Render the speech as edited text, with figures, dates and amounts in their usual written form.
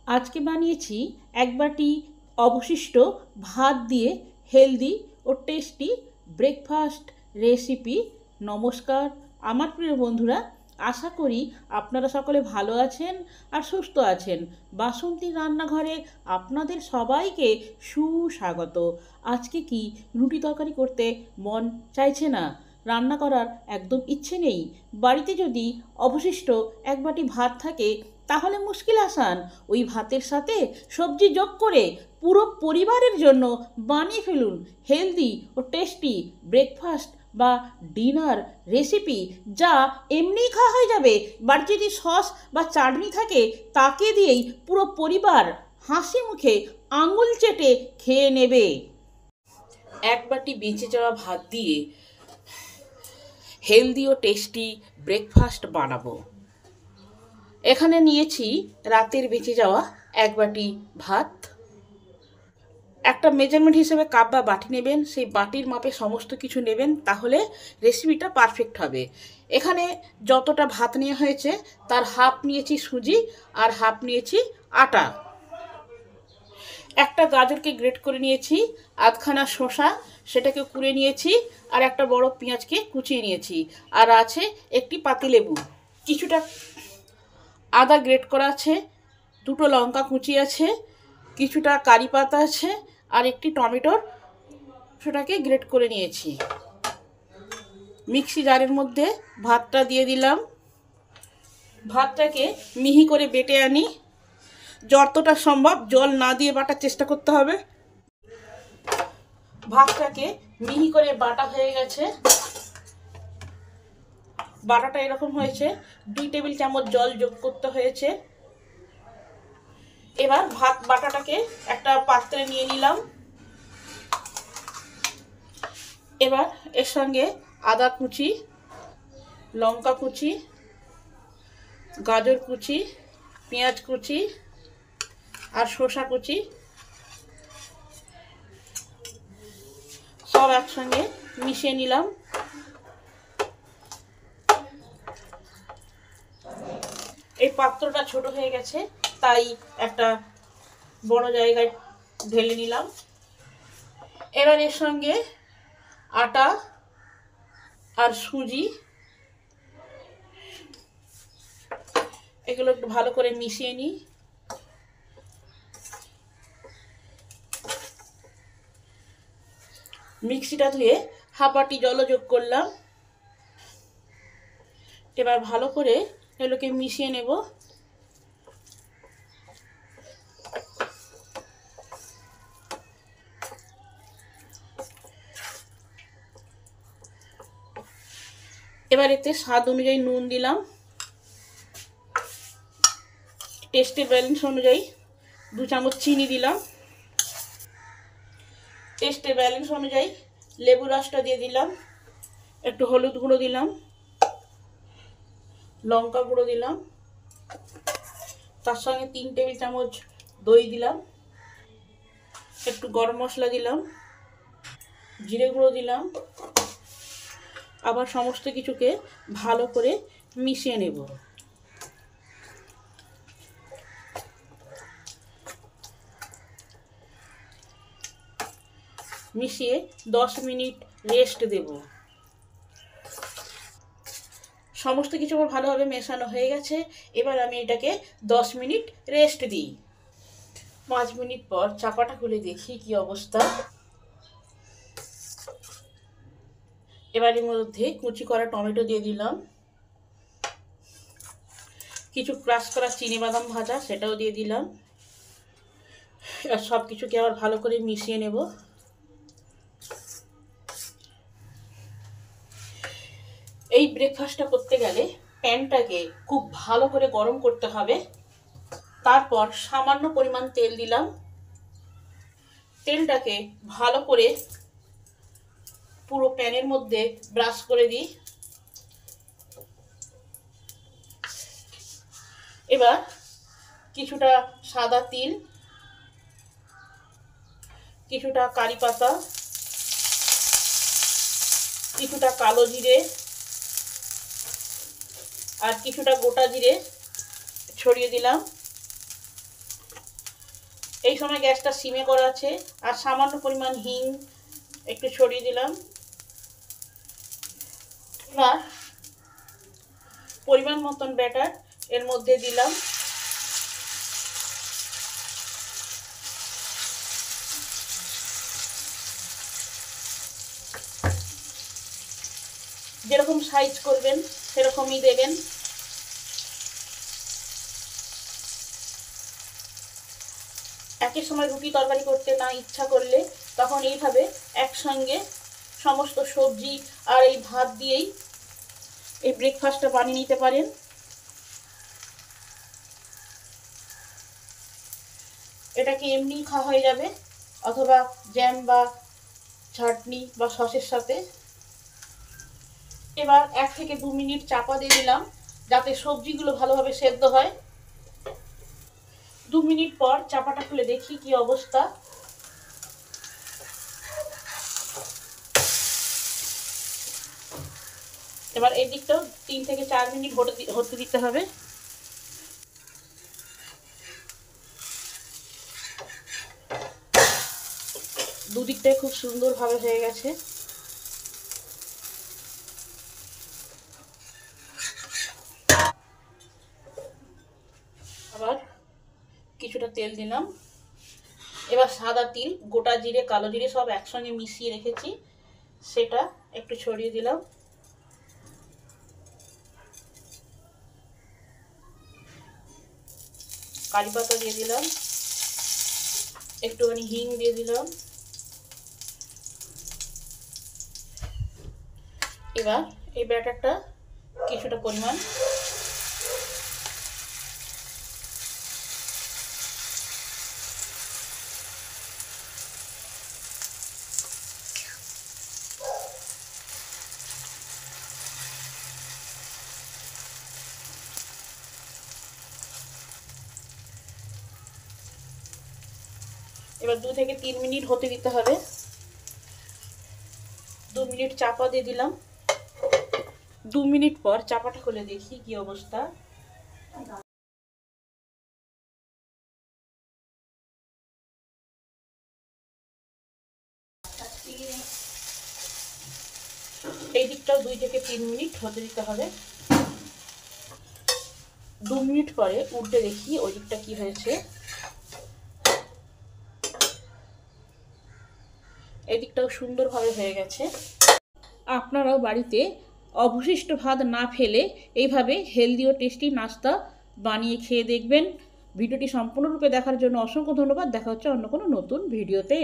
আজকে বানিয়েছি এক বাটি অবশিষ্ট ভাত দিয়ে হেলদি ও টেস্টি ব্রেকফাস্ট রেসিপি। নমস্কার আমার প্রিয় বন্ধুরা, আশা করি আপনারা সকলে ভালো আছেন আর সুস্থ আছেন। বাসন্তী রান্নাঘরে আপনাদের সবাইকে সুস্বাগত। আজকে কি রুটি তরকারি করতে মন চাইছে না, রান্না করার একদম ইচ্ছে নেই, বাড়িতে যদি অবশিষ্ট এক বাটি ভাত থাকে তাহলে মুশকিল আসান ওই ভাতের সাথে সবজি যোগ করে পুরো পরিবারের জন্য বানিয়ে ফেলুন হেলদি ও টেস্টি ব্রেকফাস্ট বা ডিনার রেসিপি, যা এমনিই খাওয়া হয়ে যাবে। বাড়িতে যদি সস বা চাটনি থাকে তাকে দিয়েই পুরো পরিবার হাসি মুখে আঙুল চেটে খেয়ে নেবে। এক বাটি বেঁচে যাওয়া ভাত দিয়ে হেলদি ও টেস্টি ব্রেকফাস্ট বানাবো। এখানে নিয়েছি রাতের বেঁচে যাওয়া এক বাটি ভাত। একটা মেজারমেন্ট হিসেবে কাপ বা বাটি নেবেন, সেই বাটির মাপে সমস্ত কিছু নেবেন, তাহলে রেসিপিটা পারফেক্ট হবে। এখানে যতটা ভাত নেওয়া হয়েছে তার হাফ নিয়েছি সুজি আর হাফ নিয়েছি আটা। একটা গাজরকে গ্রেট করে নিয়েছি, আধখানা শসা সেটাকে কুড়ে নিয়েছি, আর একটা বড় পেঁয়াজকে কুচিয়ে নিয়েছি, আর আছে একটি পাতিলেবু, কিছুটা আদা গ্রেট করা আছে, দুটো লঙ্কা কুচি আছে, কিছুটা কারি পাতা আছে, আর একটি টমেটোর সেটাকে গ্রেট করে নিয়েছি। মিক্সি জারের মধ্যে ভাতটা দিয়ে দিলাম। ভাতটাকে মিহি করে বেটে আনি। যতটা সম্ভব জল না দিয়ে বাটার চেষ্টা করতে হবে। ভাতটাকে মিহি করে বাটা হয়ে গেছে। বাটাটা এরকম হয়েছে, 2 টেবিল চামচ জল যোগ করতে হয়েছে। এবার ভাত বাটাটাকে একটা পাত্রে নিয়ে নিলাম। এবার এর সঙ্গে আদা কুচি, লঙ্কা কুচি, গাজর কুচি, পেঁয়াজ কুচি আর শসা কুচি সব একসঙ্গে মিশিয়ে নিলাম। এই পাত্রটা ছোট হয়ে গেছে, তাই একটা বড় জায়গায় ঢেলে নিলাম। এবার এর সঙ্গে আটা আর সুজি এগুলো একটু ভালো করে মিশিয়ে নিই। মিক্সিটা ধুয়ে হাফ বাটি জল যোগ করলাম। এবার ভালো করে এগুলোকে মিশিয়ে নেব। এবার এতে স্বাদ অনুযায়ী নুন দিলাম। টেস্টের ব্যালেন্স অনুযায়ী 2 চামচ চিনি দিলাম। টেস্টের ব্যালেন্স অনুযায়ী লেবু রসটা দিয়ে দিলাম। একটু হলুদ গুঁড়ো দিলাম, লঙ্কা গুঁড়ো দিলাম, তার সঙ্গে 3 টেবিল চামচ দই দিলাম, একটু গরম মশলা দিলাম, জিরে গুঁড়ো দিলাম। আবার সমস্ত কিছুকে ভালো করে মিশিয়ে নেব। মিশিয়ে 10 মিনিট রেস্ট দেব। সমস্ত কিছু আমার ভালোভাবে মেশানো হয়ে গেছে। এবার আমি এটাকে 10 মিনিট রেস্ট দিই। 5 মিনিট পর চাপাটা খুলে দেখি কি অবস্থা। এবার এর মধ্যে কুচি করা টমেটো দিয়ে দিলাম, কিছু ক্রাশ করা চিনিবাদাম ভাজা সেটাও দিয়ে দিলাম। আর সব কিছুকে আবার ভালো করে মিশিয়ে নেব। এই ব্রেকফাস্টটা করতে গেলে প্যানটাকে খুব ভালো করে গরম করতে হবে। তারপর সামান্য পরিমাণ তেল দিলাম। তেলটাকে ভালো করে পুরো প্যানের মধ্যে ব্রাশ করে দিই। এবার কিছুটা সাদা তিল, কিছুটা কারি পাতা, কিছুটা কালো জিরে আর কিছুটা গোটা জিরে ছড়িয়ে দিলাম। এই সময় গ্যাসটা সিমে করা আছে। আর সামান্য পরিমাণ হিং একটু ছড়িয়ে দিলাম। এবার পরিমাণ মতন ব্যাটার এর মধ্যে দিলাম। যেরকম সাইজ করবেন সেরকমই দেবেন। একই সময় রুটি তরকারি করতে না ইচ্ছা করলে তখন এইভাবে একসঙ্গে সমস্ত সবজি আর এই ভাত দিয়েই এই ব্রেকফাস্টটা বানিয়ে নিতে পারেন। এটাকে এমনি খাওয়া হয়ে যাবে অথবা জ্যাম বা চাটনি বা সসের সাথে। এবার 1 থেকে 2 মিনিট চাপা দিয়ে দিলাম যাতে সবজিগুলো ভালোভাবে সেদ্ধ হয়। 2 মিনিট পর চাপাটা খুলে দেখি কি অবস্থা। এবার এই দিকটাও 3 থেকে 4 মিনিট হতে দিতে হবে। দুদিকটাই খুব সুন্দরভাবে হয়ে গেছে। আবার কিছুটা তেল দিলাম। এবার সাদা তিল, গোটা জিরে, কালো জিরে সব একসঙ্গে মিশিয়ে রেখেছি সেটা একটু ছড়িয়ে দিলাম। কারি পাতা দিয়ে দিলাম, একটুখানি হিং দিয়ে দিলাম। এবার এই ব্যাটারটা কিছুটা পরিমাণ এবার 2 থেকে 3 মিনিট হতে দিতে হবে। 2 মিনিট চাপা দিয়ে দিলাম। 2 মিনিট পর চাপাটা খুলে দেখি কি অবস্থা। এই দিকটাও 2 থেকে 3 মিনিট হতে দিতে হবে। 2 মিনিট পরে উল্টে দেখি ওই দিকটা কি হয়েছে। এই দিকটাও সুন্দরভাবে হয়ে গেছে। আপনারাও বাড়িতে অবশিষ্ট ভাত না ফেলে এইভাবে হেলদি ও টেস্টি নাস্তা বানিয়ে খেয়ে দেখবেন। ভিডিওটি সম্পূর্ণরূপে দেখার জন্য অসংখ্য ধন্যবাদ। দেখা হচ্ছে অন্য কোনো নতুন ভিডিওতে।